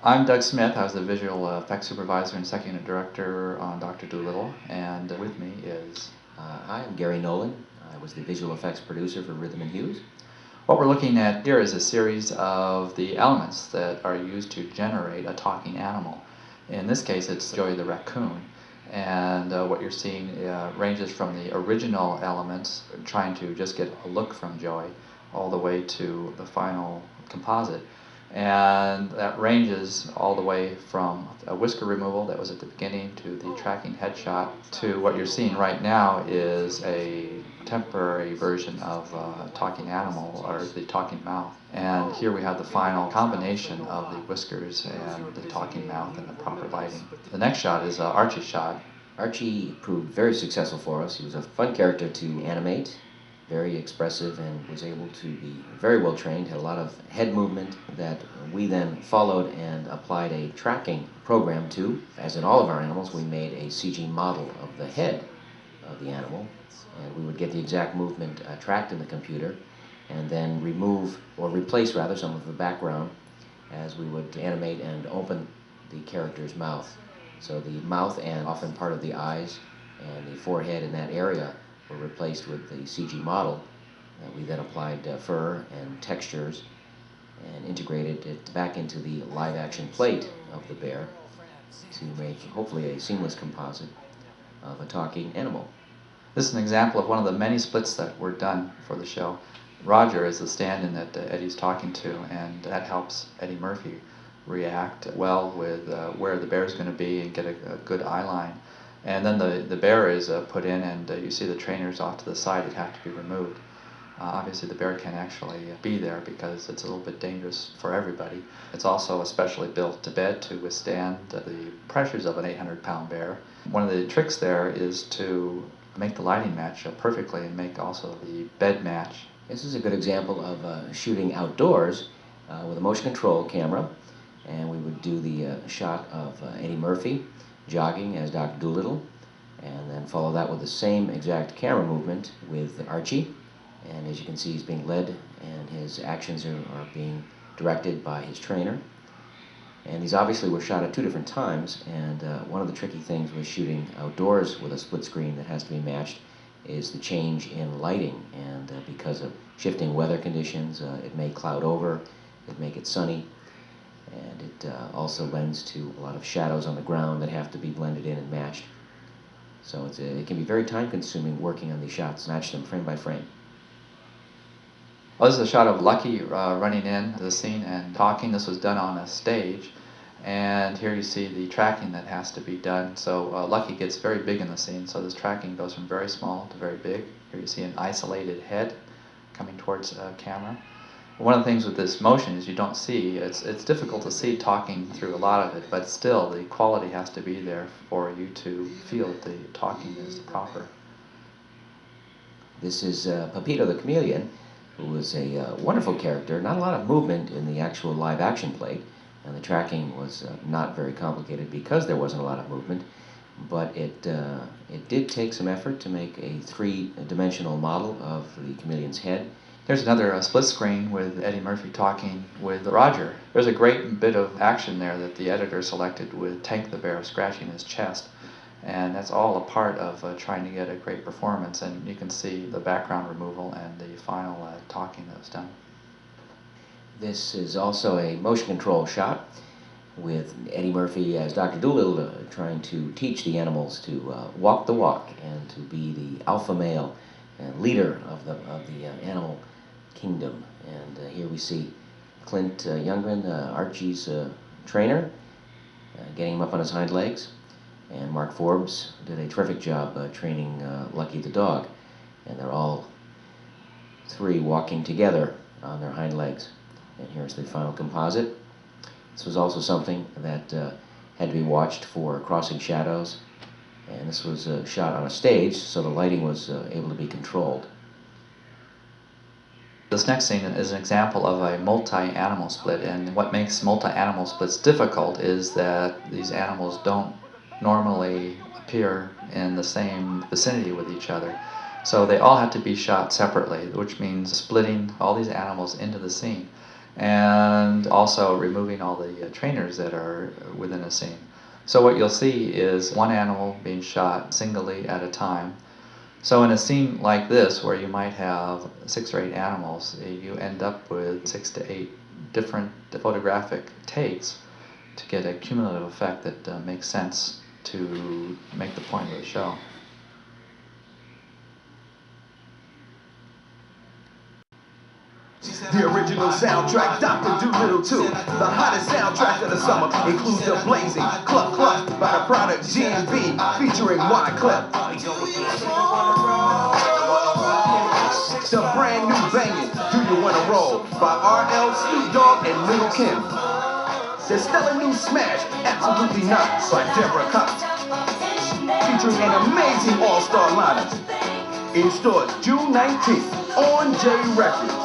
I'm Doug Smith. I was the visual effects supervisor and second unit director on Dr. Dolittle, and with me is... Hi, I'm Gary Nolan. I was the visual effects producer for Rhythm and Hues. What we're looking at here is a series of the elements that are used to generate a talking animal. In this case, it's Joey the raccoon. And what you're seeing ranges from the original elements, trying to just get a look from Joey, all the way to the final composite. And that ranges all the way from a whisker removal that was at the beginning to the tracking headshot to what you're seeing right now is a temporary version of a talking animal, or the talking mouth. And here we have the final combination of the whiskers and the talking mouth and the proper lighting. The next shot is Archie's shot. Archie proved very successful for us. He was a fun character to animate, very expressive, and was able to be very well trained, had a lot of head movement that we then followed and applied a tracking program to. As in all of our animals, we made a CG model of the head of the animal, and we would get the exact movement tracked in the computer, and then remove, or replace rather, some of the background as we would animate and open the character's mouth. So the mouth and often part of the eyes and the forehead in that area were replaced with the CG model. We then applied fur and textures and integrated it back into the live action plate of the bear to make hopefully a seamless composite of a talking animal. This is an example of one of the many splits that were done for the show. Roger is the stand-in that Eddie's talking to, and that helps Eddie Murphy react well with where the bear's going to be and get a good eye line. And then the bear is put in, and you see the trainers off to the side that have to be removed. Obviously the bear can't actually be there because it's a little bit dangerous for everybody. It's also a specially built bed to withstand the pressures of an 800-pound bear. One of the tricks there is to make the lighting match perfectly and make also the bed match. This is a good example of shooting outdoors with a motion control camera, and we would do the shot of Eddie Murphy jogging as Dr. Dolittle, and then follow that with the same exact camera movement with Archie. And as you can see, he's being led, and his actions are being directed by his trainer. And these obviously were shot at two different times, and one of the tricky things with shooting outdoors with a split screen that has to be matched is the change in lighting. And because of shifting weather conditions, it may cloud over, it may get sunny, and it also lends to a lot of shadows on the ground that have to be blended in and matched. So it can be very time-consuming working on these shots, match them frame by frame. Well, this is a shot of Lucky running in the scene and talking. This was done on a stage, and here you see the tracking that has to be done. So Lucky gets very big in the scene, so this tracking goes from very small to very big. Here you see an isolated head coming towards camera. One of the things with this motion is you don't see, it's difficult to see talking through a lot of it, but still the quality has to be there for you to feel that the talking is proper. This is Pepito the chameleon, who was a wonderful character. Not a lot of movement in the actual live action plate, and the tracking was not very complicated because there wasn't a lot of movement, but it did take some effort to make a three-dimensional model of the chameleon's head. There's another split screen with Eddie Murphy talking with Roger. There's a great bit of action there that the editor selected with Tank the Bear scratching his chest. And that's all a part of trying to get a great performance. And you can see the background removal and the final talking that was done. This is also a motion control shot with Eddie Murphy as Dr. Dolittle trying to teach the animals to walk the walk and to be the alpha male and leader of the animal kingdom. And here we see Clint Youngman, Archie's trainer, getting him up on his hind legs. And Mark Forbes did a terrific job training Lucky the dog. And they're all three walking together on their hind legs. And here's the final composite. This was also something that had to be watched for crossing shadows. And this was shot on a stage, so the lighting was able to be controlled. This next scene is an example of a multi-animal split, and what makes multi-animal splits difficult is that these animals don't normally appear in the same vicinity with each other. So they all have to be shot separately, which means splitting all these animals into the scene. and also removing all the trainers that are within a scene. So what you'll see is one animal being shot singly at a time. So in a scene like this, where you might have 6 or 8 animals, you end up with 6 to 8 different photographic takes to get a cumulative effect that makes sense to make the point of the show. The original soundtrack, Dr. Dolittle 2. The hottest soundtrack of the summer includes the blazing Cluck Cluck by the product G&B featuring Wyclef. The brand new banging Do You Wanna Roll by RL, Snoop Dogg, and Lil' Kim. The stellar new smash, Absolutely Not by Deborah Cox, featuring an amazing all-star lineup. In stores June 19th on J Records.